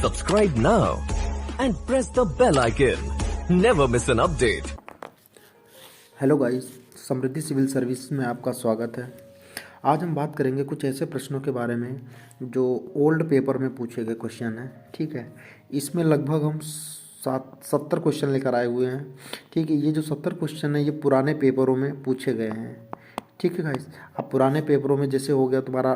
Subscribe now and press the bell icon. Never miss an update. Hello guys, Samriddhi civil service में आपका स्वागत है। आज हम बात करेंगे कुछ ऐसे प्रश्नों के बारे में जो ओल्ड पेपर में पूछे गए क्वेश्चन हैं। ठीक है, इसमें लगभग हम 70 क्वेश्चन लेकर आए हुए हैं। ठीक है, ये जो 70 क्वेश्चन है ये पुराने पेपरों में पूछे गए हैं। ठीक है गाइस, अब पुराने पेपरों में जैसे हो गया तुम्हारा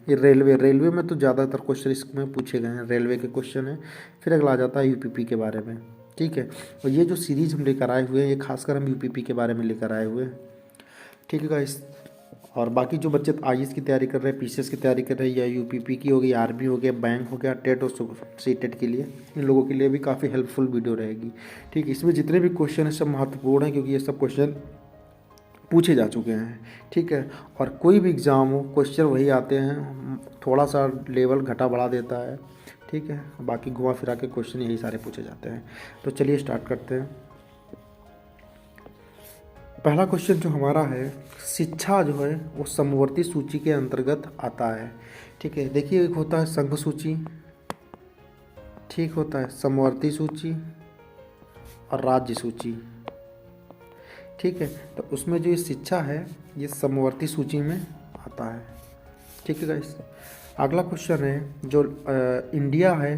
ये रेलवे में तो ज़्यादातर क्वेश्चन इसमें पूछे गए हैं, रेलवे के क्वेश्चन हैं। फिर अगला आ जाता है यूपीपी के बारे में। ठीक है, और ये जो सीरीज़ हम लेकर आए हुए हैं ये खासकर हम यूपीपी के बारे में लेकर आए हुए हैं। ठीक है गाइस, और बाकी जो बच्चे आईएएस की तैयारी कर रहे हैं, पीसीएस की तैयारी कर रहे हैं, या यूपीपी की हो गई, आर्मी हो गया, बैंक हो गया, टेट और सीटेट के लिए, इन लोगों के लिए भी काफ़ी हेल्पफुल वीडियो रहेगी। ठीक है, इसमें जितने भी क्वेश्चन हैं सब महत्वपूर्ण हैं क्योंकि ये सब क्वेश्चन पूछे जा चुके हैं। ठीक है, और कोई भी एग्ज़ाम हो क्वेश्चन वही आते हैं, थोड़ा सा लेवल घटा बढ़ा देता है। ठीक है, बाकी घुमा फिरा के क्वेश्चन यही सारे पूछे जाते हैं। तो चलिए स्टार्ट करते हैं। पहला क्वेश्चन जो हमारा है, शिक्षा जो है वो समवर्ती सूची के अंतर्गत आता है। ठीक है, देखिए एक होता है संघ सूची, ठीक होता है समवर्ती सूची और राज्य सूची। ठीक है, तो उसमें जो ये शिक्षा है ये समवर्ती सूची में आता है। ठीक है गाइस, अगला क्वेश्चन है जो इंडिया है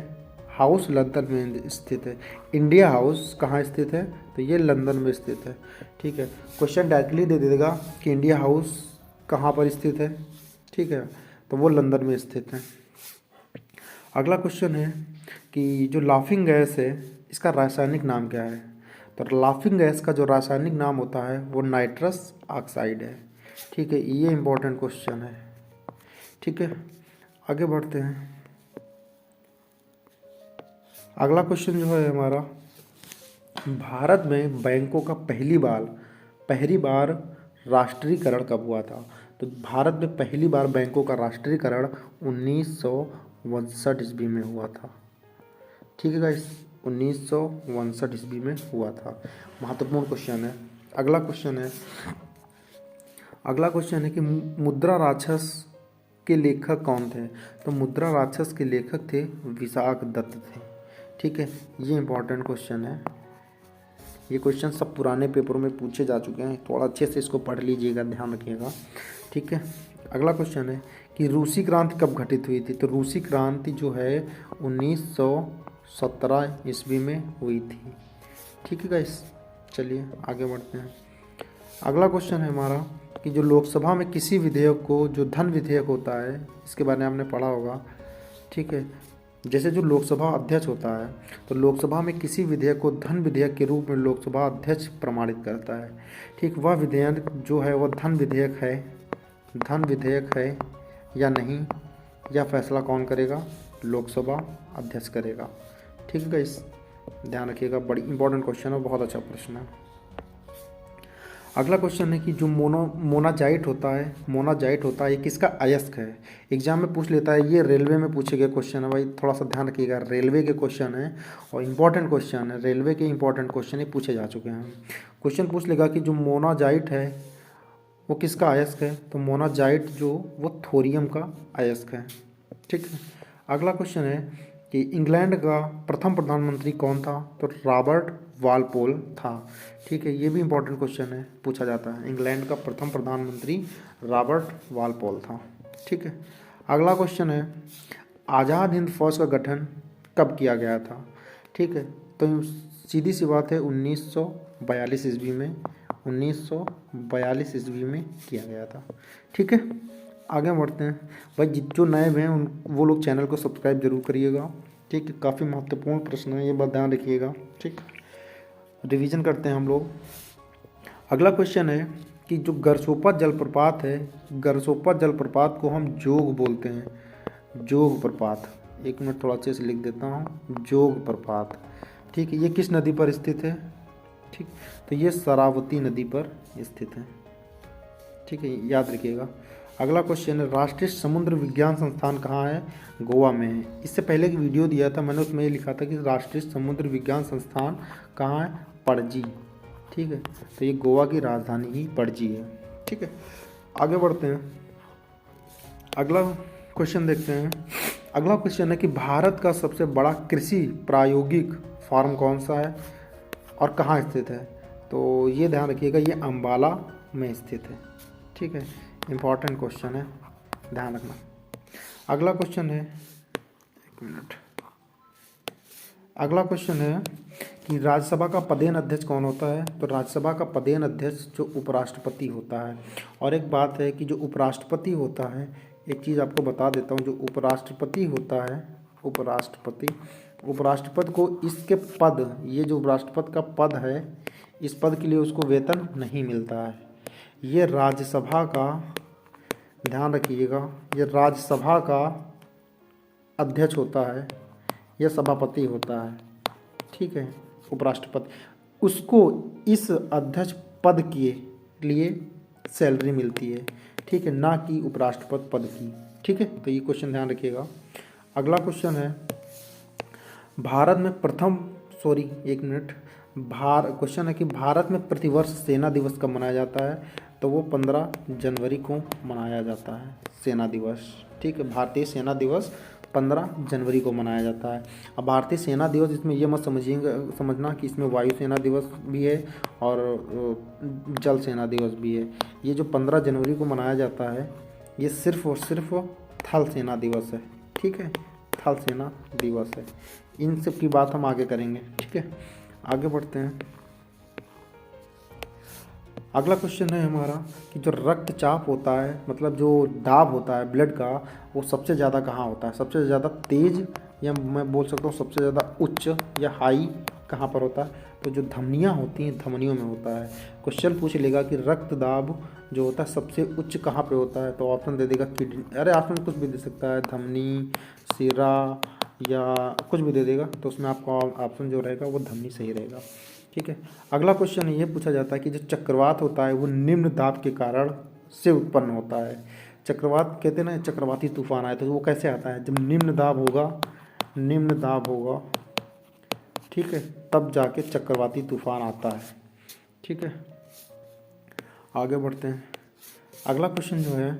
हाउस लंदन में स्थित है। इंडिया हाउस कहाँ स्थित है? तो ये लंदन में स्थित है। ठीक है, क्वेश्चन डायरेक्टली दे देगा कि इंडिया हाउस कहाँ पर स्थित है। ठीक है, तो वो लंदन में स्थित है। अगला क्वेश्चन है कि जो लाफिंग गैस है इसका रासायनिक नाम क्या है? तो लाफिंग गैस का जो रासायनिक नाम होता है वो नाइट्रस ऑक्साइड है। ठीक है, ये इंपॉर्टेंट क्वेश्चन है। ठीक है, आगे बढ़ते हैं। अगला क्वेश्चन जो है हमारा, भारत में बैंकों का पहली बार राष्ट्रीयकरण कब हुआ था? तो भारत में पहली बार बैंकों का राष्ट्रीयकरण 1962 ईस्वी में हुआ था। ठीक है गाइस, 1962 ईस्वी में हुआ था। महत्वपूर्ण क्वेश्चन है। अगला क्वेश्चन है कि मुद्रा राक्षस के लेखक कौन थे? तो मुद्रा राक्षस के लेखक थे विशाख दत्त थे। ठीक है, ये इंपॉर्टेंट क्वेश्चन है। ये क्वेश्चन सब पुराने पेपरों में पूछे जा चुके हैं, थोड़ा अच्छे से इसको पढ़ लीजिएगा, ध्यान रखिएगा। ठीक है, अगला क्वेश्चन है कि रूसी क्रांति कब घटित हुई थी? तो रूसी क्रांति जो है 1917 ईस्वी में हुई थी। ठीक है गाइस, चलिए आगे बढ़ते हैं। अगला क्वेश्चन है हमारा कि जो लोकसभा में किसी विधेयक को, जो धन विधेयक होता है, इसके बारे में आपने पढ़ा होगा। ठीक है, जैसे जो लोकसभा अध्यक्ष होता है तो लोकसभा में किसी विधेयक को धन विधेयक के रूप में लोकसभा अध्यक्ष प्रमाणित करता है। ठीक, वह विधेयक जो है वह धन विधेयक है या नहीं, यह फैसला कौन करेगा? लोकसभा अध्यक्ष करेगा। ठीक है गाइस, ध्यान रखिएगा, बड़ी इंपॉर्टेंट क्वेश्चन है, बहुत अच्छा प्रश्न है। अगला क्वेश्चन है कि जो मोनाजाइट होता है ये किसका अयस्क है? एग्जाम में पूछ लेता है, ये रेलवे में पूछे गए क्वेश्चन है भाई, थोड़ा सा ध्यान रखिएगा, रेलवे के क्वेश्चन है और इंपॉर्टेंट क्वेश्चन है, रेलवे के इंपॉर्टेंट क्वेश्चन ही पूछे जा चुके हैं। क्वेश्चन पूछ लेगा कि जो मोनाजाइट है वो किसका अयस्क है? तो मोनाजाइट जो वो थोरियम का अयस्क है। ठीक है, अगला क्वेश्चन है कि इंग्लैंड का प्रथम प्रधानमंत्री कौन था? तो रॉबर्ट वालपोल था। ठीक है, ये भी इंपॉर्टेंट क्वेश्चन है, पूछा जाता है। इंग्लैंड का प्रथम प्रधानमंत्री रॉबर्ट वालपोल था। ठीक है, अगला क्वेश्चन है आज़ाद हिंद फौज का गठन कब किया गया था? ठीक है, तो सीधी सी बात है 1942 ईस्वी में, 1942 ईस्वी में किया गया था। ठीक है, आगे बढ़ते हैं भाई। जो नए हैं वो लोग चैनल को सब्सक्राइब जरूर करिएगा। ठीक है, काफ़ी महत्वपूर्ण प्रश्न है, ये बात ध्यान रखिएगा। ठीक, रिवीजन करते हैं हम लोग। अगला क्वेश्चन है कि जो गरसोपा जलप्रपात है, गरसोपा जलप्रपात को हम जोग बोलते हैं, जोग प्रपात। एक मिनट थोड़ा अच्छे से लिख देता हूँ, जोग प्रपात। ठीक है, ये किस नदी पर स्थित है? ठीक, तो ये शरावती नदी पर स्थित है। ठीक है, याद रखिएगा। अगला क्वेश्चन है राष्ट्रीय समुद्र विज्ञान संस्थान कहाँ है? गोवा में है। इससे पहले एक वीडियो दिया था मैंने, उसमें ये लिखा था कि राष्ट्रीय समुद्र विज्ञान संस्थान कहाँ है? पणजी। ठीक है, तो ये गोवा की राजधानी ही पणजी है। ठीक है, आगे बढ़ते हैं। अगला क्वेश्चन देखते हैं। अगला क्वेश्चन है कि भारत का सबसे बड़ा कृषि प्रायोगिक फार्म कौन सा है और कहाँ स्थित है। तो ये ध्यान रखिएगा, ये अंबाला में स्थित है। ठीक है, इम्पॉर्टेंट क्वेश्चन है, ध्यान रखना। अगला क्वेश्चन है, एक मिनट, अगला क्वेश्चन है कि राज्यसभा का पदेन अध्यक्ष कौन होता है। तो राज्यसभा का पदेन अध्यक्ष जो उपराष्ट्रपति होता है। और एक बात है कि जो उपराष्ट्रपति होता है, एक चीज़ आपको बता देता हूँ, जो उपराष्ट्रपति होता है, उपराष्ट्रपति को इसके पद, ये जो उपराष्ट्रपति का पद है, इस पद के लिए उसको वेतन नहीं मिलता है। ये राज्यसभा का, ध्यान रखिएगा, ये राज्यसभा का अध्यक्ष होता है, यह सभापति होता है। ठीक है, उपराष्ट्रपति, उसको इस अध्यक्ष पद के लिए सैलरी मिलती है। ठीक है, ना कि उपराष्ट्रपति पद की। ठीक है, तो ये क्वेश्चन ध्यान रखिएगा। अगला क्वेश्चन है, भारत में क्वेश्चन है कि भारत में प्रतिवर्ष सेना दिवस कब मनाया जाता है। तो वो 15 जनवरी को मनाया जाता है सेना दिवस। ठीक है, भारतीय सेना दिवस 15 जनवरी को मनाया जाता है। अब भारतीय सेना दिवस, इसमें ये मत समझना कि इसमें वायुसेना दिवस भी है और जल सेना दिवस भी है। ये जो 15 जनवरी को मनाया जाता है, ये सिर्फ और सिर्फ थल सेना दिवस है। ठीक है, थल सेना दिवस है। इन सब की बात हम आगे करेंगे। ठीक है, आगे बढ़ते हैं। अगला क्वेश्चन है हमारा कि जो रक्तचाप होता है, मतलब जो दाब होता है ब्लड का, वो सबसे ज़्यादा कहाँ होता है। सबसे ज़्यादा तेज, या मैं बोल सकता हूँ सबसे ज़्यादा उच्च या हाई कहाँ पर होता है। तो जो धमनियाँ होती हैं, धमनियों में होता है। क्वेश्चन पूछ लेगा कि रक्त दाब जो होता है सबसे उच्च कहाँ पे होता है। तो ऑप्शन दे देगा किडनी, अरे ऑप्शन कुछ भी दे सकता है, धमनी, सिरा या कुछ भी दे देगा। तो उसमें आपका ऑप्शन जो रहेगा वो धमनी सही रहेगा। ठीक है, अगला क्वेश्चन ये पूछा जाता है कि जो चक्रवात होता है वो निम्न दाब के कारण से उत्पन्न होता है। चक्रवात कहते हैं ना, चक्रवाती तूफान आए तो वो कैसे आता है, जब निम्न दाब होगा, ठीक है, तब जाके चक्रवाती तूफान आता है। ठीक है, आगे बढ़ते हैं। अगला क्वेश्चन जो है,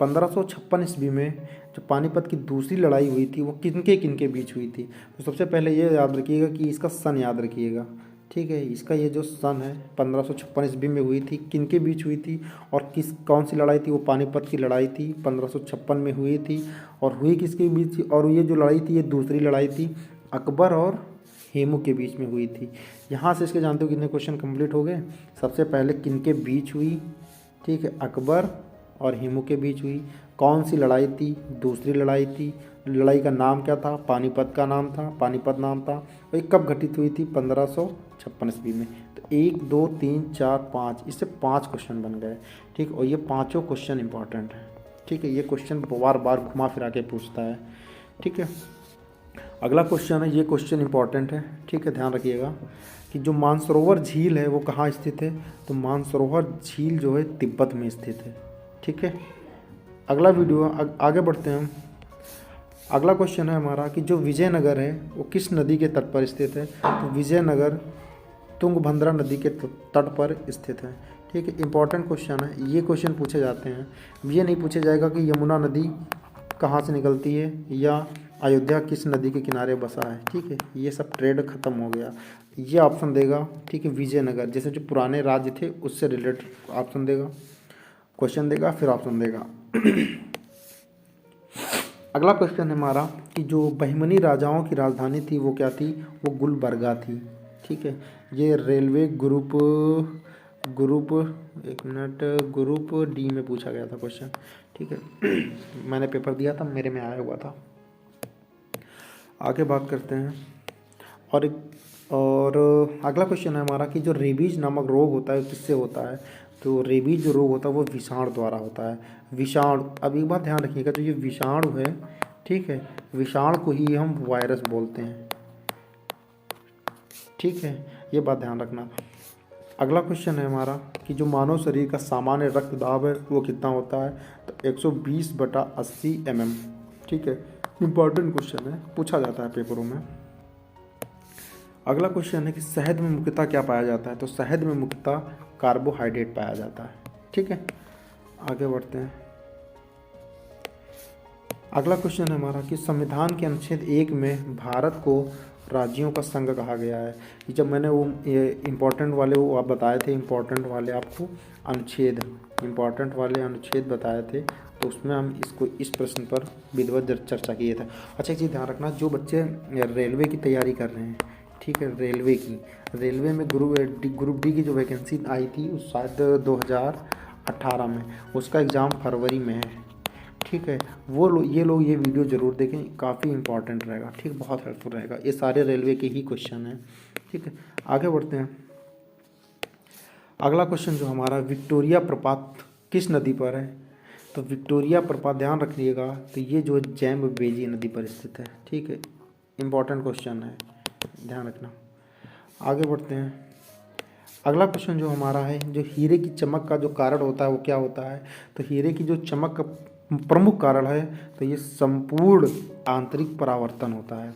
1556 ईस्वी में जो पानीपत की दूसरी लड़ाई हुई थी वो किनके बीच हुई थी। तो सबसे पहले ये याद रखिएगा कि इसका सन याद रखिएगा। ठीक है, इसका ये जो सन है 1556 ईस्वी में हुई थी, किनके बीच हुई थी और कौन सी लड़ाई थी। वो पानीपत की लड़ाई थी, 1556 में हुई थी। और हुई किसके बीच थी, और ये जो लड़ाई थी ये दूसरी लड़ाई थी, अकबर और हेमू के बीच में हुई थी। यहाँ से इसके जानते हो कितने क्वेश्चन कंप्लीट हो गए। सबसे पहले किनके बीच हुई, ठीक है, अकबर और हेमू के बीच हुई। कौन सी लड़ाई थी, दूसरी लड़ाई थी। लड़ाई का नाम क्या था, पानीपत नाम था। और ये कब घटित हुई थी, 1556 ईस्वी में। तो 1 2 3 4 5, इससे 5 क्वेश्चन बन गए। ठीक, और ये पाँचों क्वेश्चन इंपॉर्टेंट है। ठीक है, ये क्वेश्चन बार बार घुमा फिरा के पूछता है। ठीक है, अगला क्वेश्चन है, ये क्वेश्चन इंपॉर्टेंट है। ठीक है, ध्यान रखिएगा कि जो मानसरोवर झील है वो कहाँ स्थित है। तो मानसरोवर झील जो है तिब्बत में स्थित है। ठीक है, अगला वीडियो आगे बढ़ते हैं हम। अगला क्वेश्चन है हमारा कि जो विजयनगर है वो किस नदी के तट पर स्थित है। तो विजयनगर तुंगभद्रा नदी के तट पर स्थित है। ठीक है, इंपॉर्टेंट क्वेश्चन है। ये क्वेश्चन पूछे जाते हैं, ये नहीं पूछा जाएगा कि यमुना नदी कहाँ से निकलती है या अयोध्या किस नदी के किनारे बसा है। ठीक है, ये सब ट्रेड खत्म हो गया। ये ऑप्शन देगा। ठीक है, विजयनगर, जैसे जो पुराने राज्य थे उससे रिलेटेड ऑप्शन देगा, क्वेश्चन देगा, फिर ऑप्शन देगा। अगला क्वेश्चन है हमारा कि जो बहमनी राजाओं की राजधानी थी वो क्या थी। वो गुलबर्गा थी। ठीक है, ये रेलवे ग्रुप ग्रुप डी में पूछा गया था क्वेश्चन। ठीक है, मैंने पेपर दिया था, मेरे में आया हुआ था। आगे बात करते हैं। और अगला क्वेश्चन है हमारा कि जो रेबीज नामक रोग होता है किससे होता है। तो रेबीज जो रोग होता है वो विषाणु द्वारा होता है। विषाणु, अब एक बात ध्यान रखिएगा, तो ये विषाणु है, ठीक है, विषाणु को ही हम वायरस बोलते हैं। ठीक है, ये बात ध्यान रखना। अगला क्वेश्चन है हमारा कि जो मानव शरीर का सामान्य रक्तदाब है वो कितना होता है। तो 120/80 mm। ठीक है, इम्पॉर्टेंट क्वेश्चन है, पूछा जाता है पेपरों में। अगला क्वेश्चन है कि शहद में मुख्यतः क्या पाया जाता है। तो शहद में मुख्यतः कार्बोहाइड्रेट पाया जाता है। ठीक है, आगे बढ़ते हैं। अगला क्वेश्चन है हमारा कि संविधान के अनुच्छेद 1 में भारत को राज्यों का संघ कहा गया है। कि जब मैंने वो ये इम्पोर्टेंट वाले वो आप बताए थे, इम्पोर्टेंट वाले आपको अनुच्छेद, इम्पोर्टेंट वाले अनुच्छेद बताए थे, तो उसमें हम इसको इस प्रश्न पर विधिवत चर्चा किए थे। अच्छा, एक चीज़ ध्यान रखना, जो बच्चे रेलवे की तैयारी कर रहे हैं, ठीक है, रेलवे में ग्रुप डी की जो वैकेंसी आई थी उस शायद 2018 में, उसका एग्ज़ाम फरवरी में है, ठीक है। ये लोग ये वीडियो ज़रूर देखें, काफ़ी इंपॉर्टेंट रहेगा, ठीक, बहुत हेल्पफुल रहेगा। ये सारे रेलवे के ही क्वेश्चन हैं, ठीक है। आगे बढ़ते हैं। अगला क्वेश्चन जो हमारा, विक्टोरिया प्रपात किस नदी पर है? तो विक्टोरिया प्रपात, ध्यान रखिएगा, तो ये जो जैम्बेजी नदी पर स्थित है, ठीक है। इंपॉर्टेंट क्वेश्चन है, ध्यान रखना। आगे बढ़ते हैं। अगला क्वेश्चन जो हमारा है, जो हीरे की चमक का जो कारण होता है वो क्या होता है? तो हीरे की जो चमक का प्रमुख कारण है तो ये संपूर्ण आंतरिक परावर्तन होता है।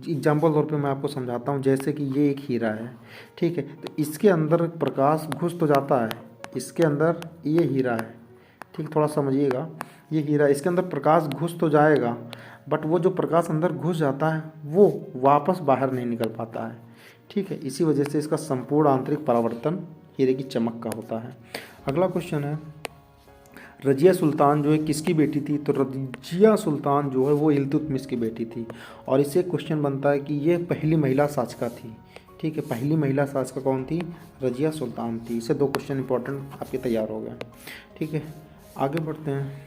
एग्जाम्पल तौर पे मैं आपको समझाता हूँ, जैसे कि ये एक हीरा है, ठीक है, तो इसके अंदर प्रकाश घुस तो जाता है, इसके अंदर ये हीरा है, ठीक, थोड़ा समझिएगा, ये हीरा, इसके अंदर प्रकाश घुस तो जाएगा, बट वो जो प्रकाश अंदर घुस जाता है वो वापस बाहर नहीं निकल पाता है, ठीक है। इसी वजह से इसका संपूर्ण आंतरिक परावर्तन हीरे की चमक का होता है। अगला क्वेश्चन है, रजिया सुल्तान जो है किसकी बेटी थी? तो रजिया सुल्तान जो है वो इल्तुतमिश की बेटी थी। और इससे क्वेश्चन बनता है कि ये पहली महिला शासका थी, ठीक है, पहली महिला शासका कौन थी? रजिया सुल्तान थी। इससे 2 क्वेश्चन इंपॉर्टेंट आपके तैयार हो गए, ठीक है। आगे बढ़ते हैं।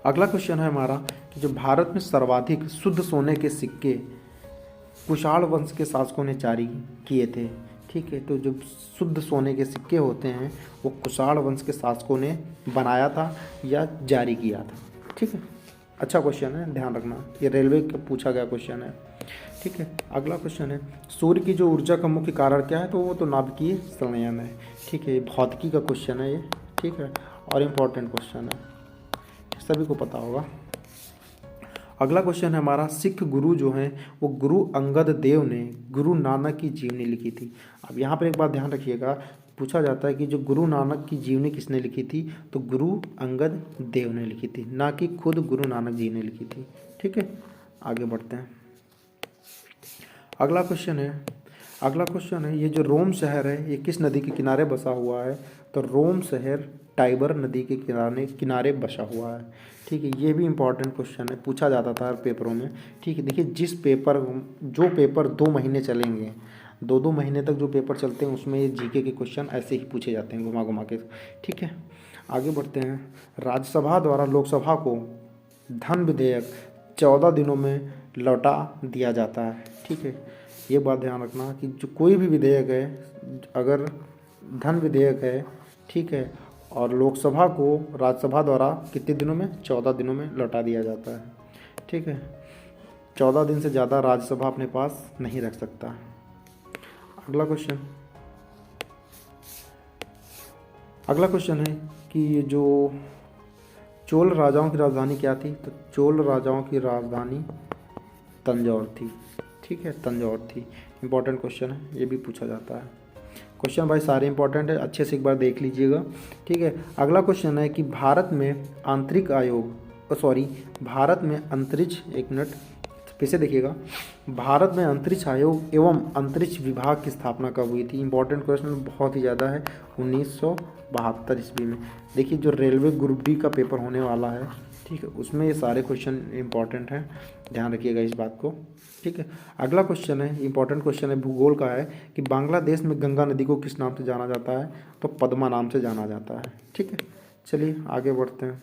अगला क्वेश्चन है हमारा कि जो भारत में सर्वाधिक शुद्ध सोने के सिक्के कुषाण वंश के शासकों ने जारी किए थे, ठीक है। तो जो शुद्ध सोने के सिक्के होते हैं वो कुषाण वंश के शासकों ने बनाया था या जारी किया था, ठीक है। अच्छा क्वेश्चन है, ध्यान रखना, ये रेलवे का पूछा गया क्वेश्चन है, ठीक है। अगला क्वेश्चन है, सूर्य की जो ऊर्जा का मुख्य कारण क्या है? तो वो तो नाभिकीय संलयन है, ठीक है। भौतिकी का क्वेश्चन है ये, ठीक है, और इम्पोर्टेंट क्वेश्चन है, सभी को पता होगा। अगला क्वेश्चन है हमारा, सिख गुरु जो हैं वो गुरु अंगद देव ने गुरु नानक की जीवनी लिखी थी। अब यहाँ पर एक बात ध्यान रखिएगा, पूछा जाता है कि जो गुरु नानक की जीवनी किसने लिखी थी? तो गुरु अंगद देव ने लिखी थी, ना कि खुद गुरु नानक जी ने लिखी थी, ठीक है। आगे बढ़ते हैं। अगला क्वेश्चन है, ये जो रोम शहर है ये किस नदी के किनारे बसा हुआ है? तो रोम शहर टाइबर नदी के किनारे बसा हुआ है, ठीक है। ये भी इंपॉर्टेंट क्वेश्चन है, पूछा जाता था हर पेपरों में, ठीक है। देखिए, जो पेपर 2 महीने चलेंगे, 2 महीने तक जो पेपर चलते हैं उसमें ये जीके के क्वेश्चन ऐसे ही पूछे जाते हैं, घुमा घुमा के, ठीक है। आगे बढ़ते हैं। राज्यसभा द्वारा लोकसभा को धन विधेयक 14 दिनों में लौटा दिया जाता है, ठीक है। ये बात ध्यान रखना कि जो कोई भी विधेयक है, अगर धन विधेयक है, ठीक है, और लोकसभा को राज्यसभा द्वारा कितने दिनों में? 14 दिनों में लौटा दिया जाता है, ठीक है। 14 दिन से ज़्यादा राज्यसभा अपने पास नहीं रख सकता। अगला क्वेश्चन है कि जो चोल राजाओं की राजधानी क्या थी? तो चोल राजाओं की राजधानी तंजौर थी, ठीक है, तंजौर थी। इंपॉर्टेंट क्वेश्चन है, ये भी पूछा जाता है। क्वेश्चन भाई सारे इंपॉर्टेंट है, अच्छे से एक बार देख लीजिएगा, ठीक है। अगला क्वेश्चन है कि भारत में अंतरिक्ष, एक मिनट फिर से देखिएगा, भारत में अंतरिक्ष आयोग एवं अंतरिक्ष विभाग की स्थापना कब हुई थी? इंपॉर्टेंट क्वेश्चन बहुत ही ज़्यादा है, 1972 ईस्वी में। देखिए, जो रेलवे ग्रुप डी का पेपर होने वाला है, ठीक है, उसमें ये सारे क्वेश्चन इंपॉर्टेंट हैं, ध्यान रखिएगा इस बात को, ठीक है। अगला क्वेश्चन है, इंपॉर्टेंट क्वेश्चन है, भूगोल का है कि बांग्लादेश में गंगा नदी को किस नाम से जाना जाता है? तो पद्मा नाम से जाना जाता है, ठीक है। चलिए आगे बढ़ते हैं।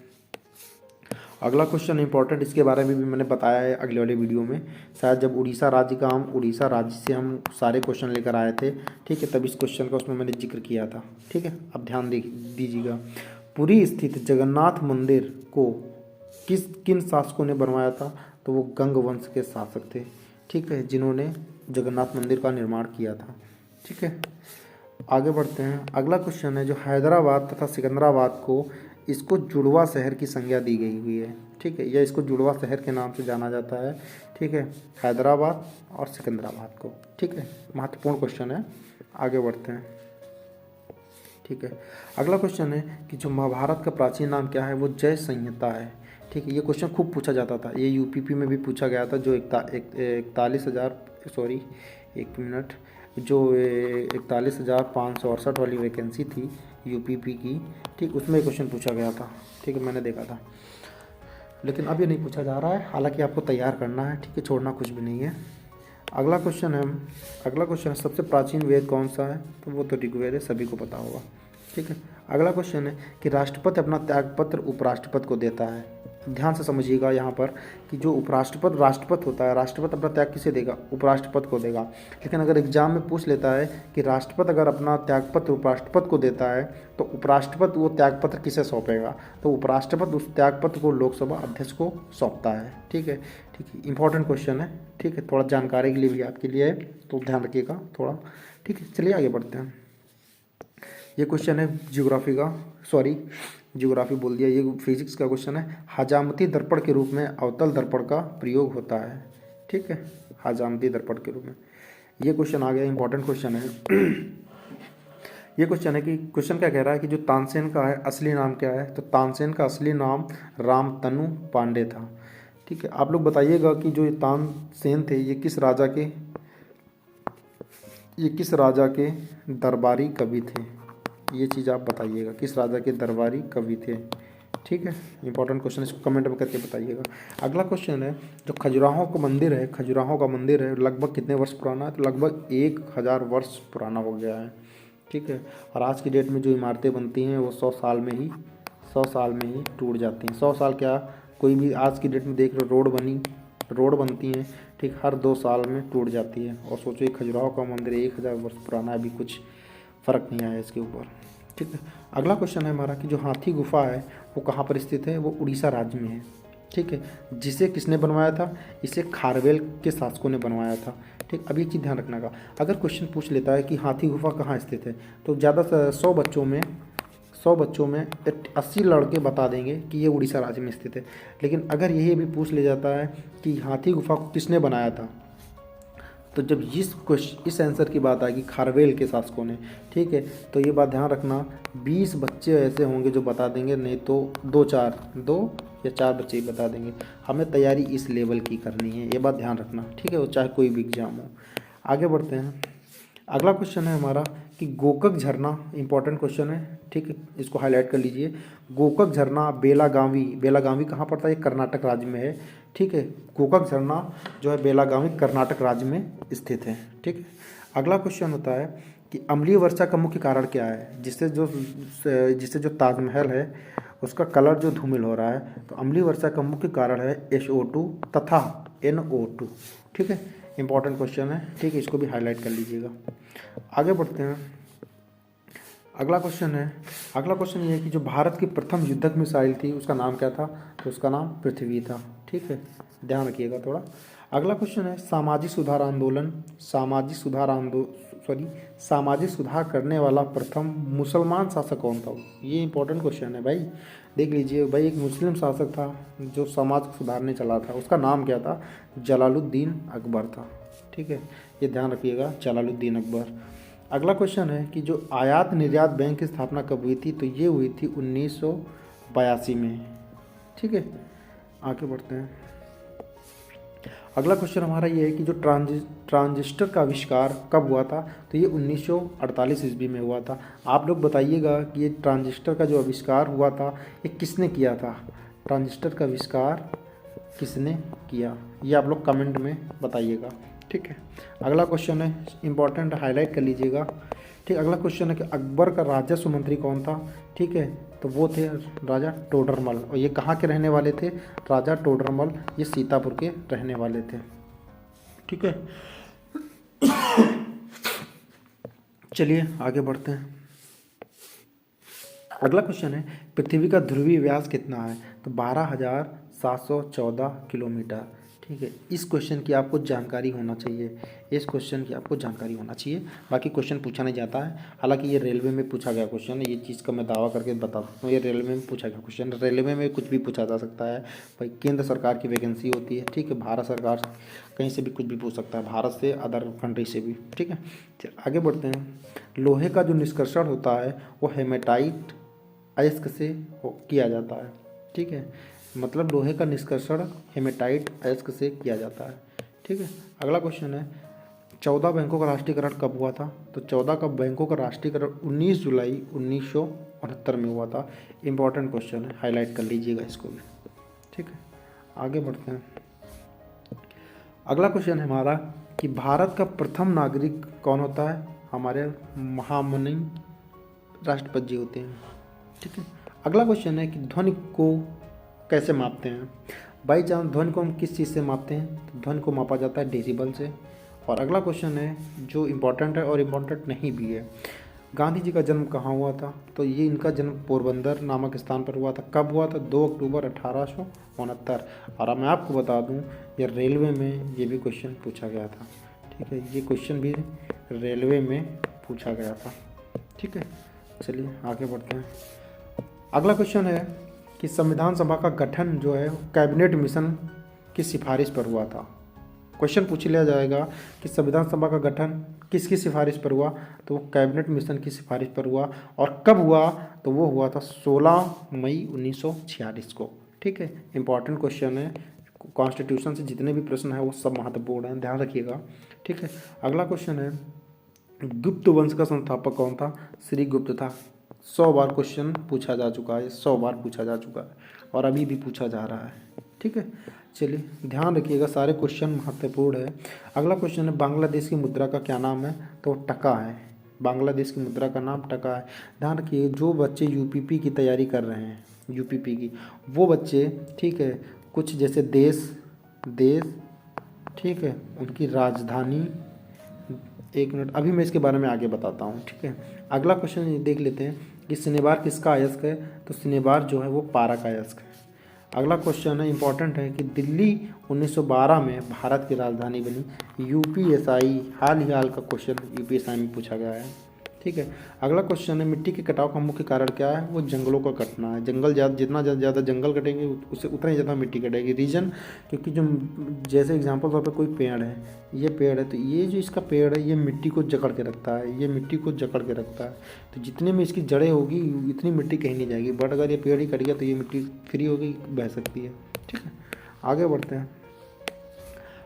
अगला क्वेश्चन इंपॉर्टेंट, इसके बारे में भी मैंने बताया है अगले वाले वीडियो में, शायद जब उड़ीसा राज्य से हम सारे क्वेश्चन लेकर आए थे, ठीक है, तब इस क्वेश्चन का उसमें मैंने जिक्र किया था, ठीक है। अब ध्यान दीजिएगा, पुरी स्थित जगन्नाथ मंदिर को किन शासकों ने बनवाया था? तो वो गंग वंश के शासक थे, ठीक है, जिन्होंने जगन्नाथ मंदिर का निर्माण किया था, ठीक है। आगे बढ़ते हैं। अगला क्वेश्चन है, जो हैदराबाद तथा सिकंदराबाद को इसको जुड़वा शहर की संज्ञा दी गई हुई है, ठीक है, या इसको जुड़वा शहर के नाम से जाना जाता है, ठीक है, हैदराबाद और सिकंदराबाद को, ठीक है। महत्वपूर्ण क्वेश्चन है, आगे बढ़ते हैं, ठीक है। अगला क्वेश्चन है कि जो महाभारत का प्राचीन नाम क्या है? वो जय संहिता है, ठीक है, ये क्वेश्चन खूब पूछा जाता था, ये यूपीपी में भी पूछा गया था। जो 41,000 सॉरी 1 मिनट, जो 41,568 वाली वैकेंसी थी यूपीपी की, ठीक, उसमें क्वेश्चन पूछा गया था। ठीक है, मैंने देखा था, लेकिन अब ये नहीं पूछा जा रहा है। हालांकि आपको तैयार करना है, ठीक है, छोड़ना कुछ भी नहीं है। अगला क्वेश्चन है सबसे प्राचीन वेद कौन सा है? तो वो तो ऋग्वेद है, सभी को पता होगा। ठीक है, अगला क्वेश्चन है कि राष्ट्रपति अपना त्यागपत्र उपराष्ट्रपति को देता है। ध्यान से समझिएगा यहाँ पर कि जो उपराष्ट्रपति राष्ट्रपति होता है, राष्ट्रपति अपना त्याग किसे देगा? उपराष्ट्रपति को देगा। लेकिन अगर एग्जाम में पूछ लेता है कि राष्ट्रपति अगर अपना त्यागपत्र उपराष्ट्रपति को देता है तो उपराष्ट्रपति वो त्यागपत्र किसे सौंपेगा? तो उपराष्ट्रपति उस त्यागपत्र को लोकसभा अध्यक्ष को सौंपता है। ठीक है, इंपॉर्टेंट क्वेश्चन है। ठीक है, थोड़ा जानकारी के लिए भी आपके लिए है, तो ध्यान रखिएगा थोड़ा। ठीक है, चलिए आगे बढ़ते हैं। ये क्वेश्चन है ज्योग्राफी बोल दिया, ये फिजिक्स का क्वेश्चन है। हजामती दर्पण के रूप में अवतल दर्पण का प्रयोग होता है। ठीक है, हजामती दर्पण के रूप में, ये क्वेश्चन आ गया, इंपॉर्टेंट क्वेश्चन है। ये क्वेश्चन है कि क्वेश्चन क्या कह रहा है कि जो तानसेन का है असली नाम क्या है? तो तानसेन का असली नाम रामतनु पांडे था। ठीक है, आप लोग बताइएगा कि जो ये तानसेन थे ये किस राजा के दरबारी कवि थे? ये चीज़ आप बताइएगा, किस राजा के दरबारी कवि थे? ठीक है, इंपॉर्टेंट क्वेश्चन, इसको कमेंट में करके बताइएगा। अगला क्वेश्चन है जो खजुराहो का मंदिर है लगभग कितने वर्ष पुराना है? तो लगभग 1000 वर्ष पुराना हो गया है। ठीक है, और आज की डेट में जो इमारतें बनती हैं वो 100 साल में ही टूट जाती हैं। 100 साल क्या, कोई भी आज की डेट में देख लो, रोड बनती हैं, ठीक, हर 2 साल में टूट जाती है। और सोचो ये खजुराहो का मंदिर 1000 वर्ष पुराना है, अभी कुछ फ़र्क नहीं आया इसके ऊपर। ठीक है, अगला क्वेश्चन है हमारा कि जो हाथी गुफा है वो कहाँ पर स्थित है? वो उड़ीसा राज्य में है। ठीक है, जिसे किसने बनवाया था? इसे खारवेल के शासकों ने बनवाया था। ठीक, अब एक चीज़ ध्यान रखना का, अगर क्वेश्चन पूछ लेता है कि हाथी गुफा कहाँ स्थित है तो ज़्यादा से 100 बच्चों में 80 लड़के बता देंगे कि ये उड़ीसा राज्य में स्थित है। लेकिन अगर यही भी पूछ ले जाता है कि हाथी गुफा को किसने बनाया था, तो जब इस आंसर की बात आएगी खारवेल के शासकों ने, ठीक है, तो ये बात ध्यान रखना, 20 बच्चे ऐसे होंगे जो बता देंगे, नहीं तो 2 या 4 बच्चे ही बता देंगे। हमें तैयारी इस लेवल की करनी है, ये बात ध्यान रखना। ठीक है, वो चाहे कोई भी एग्जाम हो। आगे बढ़ते हैं। अगला क्वेश्चन है हमारा कि गोकक झरना, इंपॉर्टेंट क्वेश्चन है। ठीक है, इसको हाईलाइट कर लीजिए। गोकक झरना बेलागावी कहाँ पड़ता है? ये कर्नाटक राज्य में है। ठीक है, गोकक झरना जो है बेलागावी कर्नाटक राज्य में स्थित है। ठीक है, अगला क्वेश्चन होता है कि अम्लीय वर्षा का मुख्य कारण क्या है? जिससे जो ताजमहल है उसका कलर जो धूमिल हो रहा है। तो अम्लीय वर्षा का मुख्य कारण है SO2 तथा NO2। ठीक है, इंपॉर्टेंट क्वेश्चन है। ठीक है, इसको भी हाईलाइट कर लीजिएगा। आगे बढ़ते हैं। अगला क्वेश्चन ये है कि जो भारत की प्रथम युद्धक मिसाइल थी उसका नाम क्या था? तो उसका नाम पृथ्वी था। ठीक है, ध्यान रखिएगा थोड़ा। अगला क्वेश्चन है सामाजिक सुधार करने वाला प्रथम मुसलमान शासक कौन था? ये इंपॉर्टेंट क्वेश्चन है भाई, देख लीजिए भाई। एक मुस्लिम शासक था जो समाज को सुधारने चला था, उसका नाम क्या था? जलालुद्दीन अकबर था। ठीक है, ये ध्यान रखिएगा, जलालुद्दीन अकबर। अगला क्वेश्चन है कि जो आयात निर्यात बैंक की स्थापना कब हुई थी? तो ये हुई थी 1982 में। ठीक है, आगे बढ़ते हैं। अगला क्वेश्चन हमारा ये है कि जो ट्रांजिस्टर का आविष्कार कब हुआ था? तो ये 1948 ईस्वी में हुआ था। आप लोग बताइएगा कि ये ट्रांजिस्टर का जो आविष्कार हुआ था ये किसने किया था? ट्रांजिस्टर का आविष्कार किसने किया, ये आप लोग कमेंट में बताइएगा। ठीक है, अगला क्वेश्चन है इंपॉर्टेंट, हाईलाइट कर लीजिएगा। ठीक, अगला क्वेश्चन है कि अकबर का राजस्व मंत्री कौन था? ठीक है, तो वो थे राजा टोडरमल। और ये कहाँ के रहने वाले थे? राजा टोडरमल ये सीतापुर के रहने वाले थे। ठीक है, चलिए आगे बढ़ते हैं। अगला क्वेश्चन है पृथ्वी का ध्रुवीय व्यास कितना है? तो 12,714 किलोमीटर। ठीक है, इस क्वेश्चन की आपको जानकारी होना चाहिए। बाकी क्वेश्चन पूछा नहीं जाता है। हालांकि ये रेलवे में पूछा गया क्वेश्चन है, ये चीज़ का मैं दावा करके बता सकता हूँ, ये रेलवे में पूछा गया क्वेश्चन। रेलवे में कुछ भी पूछा जा सकता है भाई, केंद्र सरकार की वैकेंसी होती है। ठीक है, भारत सरकार कहीं से भी कुछ भी पूछ सकता है, भारत से अदर कंट्री से भी। ठीक है, आगे बढ़ते हैं। लोहे का जो निष्कर्षण होता है वो हेमेटाइट अयस्क से किया जाता है। ठीक है, मतलब लोहे का निष्कर्षण हेमेटाइट अयस्क से किया जाता है। ठीक है, अगला क्वेश्चन है 14 बैंकों का राष्ट्रीयकरण कब हुआ था? तो 14 का बैंकों का राष्ट्रीयकरण 19 जुलाई 1969 में हुआ था। इंपॉर्टेंट क्वेश्चन है, हाईलाइट कर लीजिएगा इसको भी। ठीक है, आगे बढ़ते हैं। अगला क्वेश्चन है हमारा कि भारत का प्रथम नागरिक कौन होता है? हमारे महामहिम राष्ट्रपति जी होते हैं। ठीक है, अगला क्वेश्चन है कि ध्वनि को कैसे मापते हैं? बाई चांस ध्वनि को हम किस चीज़ से मापते हैं? तो ध्वनि को मापा जाता है डेसिबल से। और अगला क्वेश्चन है जो इम्पोर्टेंट है और इम्पोर्टेंट नहीं भी है, गांधी जी का जन्म कहाँ हुआ था? तो ये इनका जन्म पोरबंदर नामक स्थान पर हुआ था। कब हुआ था? 2 अक्टूबर 1869। और मैं आपको बता दूं ये रेलवे में ये भी क्वेश्चन पूछा गया था। ठीक है, ये क्वेश्चन भी रेलवे में पूछा गया था। ठीक है, चलिए आगे बढ़ते हैं। अगला क्वेश्चन है कि संविधान सभा का गठन जो है कैबिनेट मिशन की सिफारिश पर हुआ था। क्वेश्चन पूछ लिया जाएगा कि संविधान सभा का गठन किसकी सिफारिश पर हुआ? तो वो कैबिनेट मिशन की सिफारिश पर हुआ। और कब हुआ? तो वो हुआ था 16 मई 1946 को। ठीक है, इंपॉर्टेंट क्वेश्चन है, कॉन्स्टिट्यूशन से जितने भी प्रश्न हैं वो सब महत्वपूर्ण हैं, ध्यान रखिएगा। ठीक है, अगला क्वेश्चन है गुप्त वंश का संस्थापक कौन था? श्री गुप्त था। 100 बार क्वेश्चन पूछा जा चुका है, 100 बार पूछा जा चुका है और अभी भी पूछा जा रहा है। ठीक है, चलिए ध्यान रखिएगा, सारे क्वेश्चन महत्वपूर्ण है। अगला क्वेश्चन है बांग्लादेश की मुद्रा का क्या नाम है? तो टका है। बांग्लादेश की मुद्रा का नाम टका है। ध्यान रखिए, जो बच्चे यूपीपी की तैयारी कर रहे हैं, यूपीपी की, वो बच्चे, ठीक है, कुछ जैसे देश, ठीक है, उनकी राजधानी, 1 मिनट, अभी मैं इसके बारे में आगे बताता हूँ। ठीक है, अगला क्वेश्चन देख लेते हैं कि शनिवार किसका अयस्क है? तो शनिवार जो है वो पारा का अयस्क है। अगला क्वेश्चन है, इंपॉर्टेंट है कि दिल्ली 1912 में भारत की राजधानी बनी। यूपीएसआई हाल का क्वेश्चन यूपीएसआई में पूछा गया है। ठीक है, अगला क्वेश्चन है मिट्टी के कटाव का मुख्य कारण क्या है? वो जंगलों का कटना है। जंगल जितना ज़्यादा जंगल कटेंगे उससे उतना ही ज़्यादा मिट्टी कटेगी। रीज़न, क्योंकि जो जैसे एग्जांपल तौर पे कोई पेड़ है, ये पेड़ है, तो ये जो इसका पेड़ है ये मिट्टी को जकड़ के रखता है, ये मिट्टी को जकड़ के रखता है। तो जितने में इसकी जड़ें होगी इतनी मिट्टी कहीं नहीं जाएगी। बट अगर ये पेड़ ही कट गया तो ये मिट्टी फ्री होगी, बह सकती है। ठीक है, आगे बढ़ते हैं।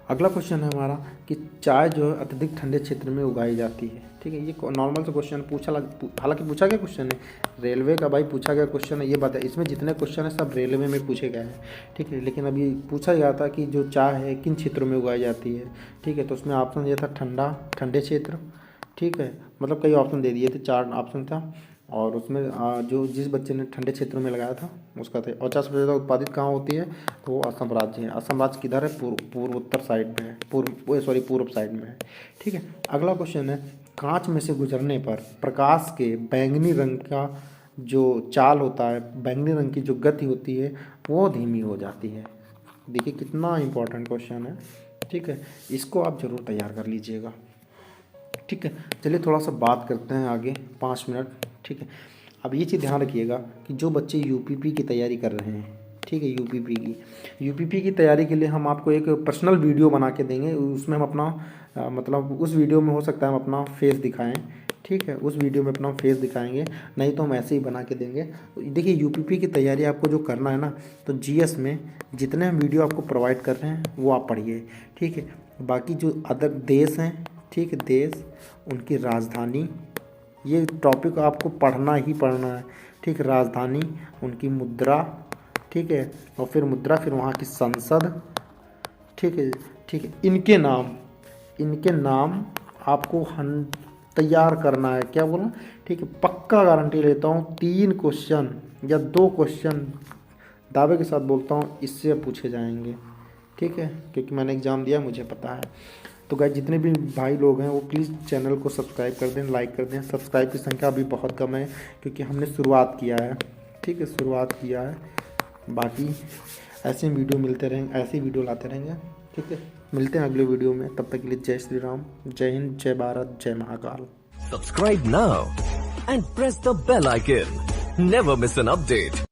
अगला क्वेश्चन है हमारा कि चाय जो है अत्यधिक ठंडे क्षेत्र में उगाई जाती है। ठीक है, ये नॉर्मल सा क्वेश्चन हालांकि पूछा गया क्वेश्चन है, रेलवे का भाई पूछा गया क्वेश्चन है, ये बात है। इसमें जितने क्वेश्चन है सब रेलवे में पूछे गए हैं। ठीक है, लेकिन अभी पूछा गया था कि जो चाय है किन क्षेत्रों में उगाई जाती है। ठीक है, तो उसमें ऑप्शन ये था ठंडे क्षेत्र। ठीक है, मतलब कई ऑप्शन दे दिए थे, 4 ऑप्शन था और उसमें जो जिस बच्चे ने ठंडे क्षेत्रों में लगाया था उसका था। और 50% ज़्यादा उत्पादित कहाँ होती है? तो वो असम राज्य है। असम राज्य किधर है? पूर्वोत्तर साइड में है, पूर्व साइड में है। ठीक है, अगला क्वेश्चन है कांच में से गुजरने पर प्रकाश के बैंगनी रंग का जो चाल होता है, बैंगनी रंग की जो गति होती है वो धीमी हो जाती है। देखिए कितना इंपॉर्टेंट क्वेश्चन है। ठीक है, इसको आप ज़रूर तैयार कर लीजिएगा। ठीक है, चलिए थोड़ा सा बात करते हैं आगे, 5 मिनट। ठीक है, अब ये चीज़ ध्यान रखिएगा कि जो बच्चे यूपीपी की तैयारी कर रहे हैं, ठीक है, यूपीपी की तैयारी के लिए हम आपको एक पर्सनल वीडियो बना के देंगे। उसमें हम अपना मतलब उस वीडियो में हो सकता है हम अपना फेस दिखाएं। ठीक है, उस वीडियो में अपना फेस दिखाएंगे, नहीं तो हम ऐसे ही बना के देंगे। देखिए यूपीपी की तैयारी आपको जो करना है ना, तो जीएस में जितने हम वीडियो आपको प्रोवाइड कर रहे हैं वो आप पढ़िए। ठीक है, बाकी जो अदर देश हैं, ठीक है, देश, उनकी राजधानी, ये टॉपिक आपको पढ़ना ही पढ़ना है। ठीक, राजधानी, उनकी मुद्रा, ठीक है, और फिर मुद्रा, फिर वहाँ की संसद। ठीक है, इनके नाम आपको तैयार करना है। क्या बोला? ठीक है, पक्का गारंटी लेता हूँ 3 क्वेश्चन या 2 क्वेश्चन दावे के साथ बोलता हूँ इससे पूछे जाएंगे। ठीक है, क्योंकि मैंने एग्ज़ाम दिया, मुझे पता है। तो गाइस जितने भी भाई लोग हैं वो प्लीज़ चैनल को सब्सक्राइब कर दें, लाइक कर दें। सब्सक्राइब की संख्या अभी बहुत कम है क्योंकि हमने शुरुआत किया है। ठीक है, शुरुआत किया है। बाकी ऐसे वीडियो मिलते रहेंगे, ऐसे वीडियो लाते रहेंगे। ठीक है, मिलते हैं अगले वीडियो में, तब तक के लिए जय श्री राम, जय हिंद, जय भारत, जय Mahakal. Subscribe now and press the bell icon. Never miss an update.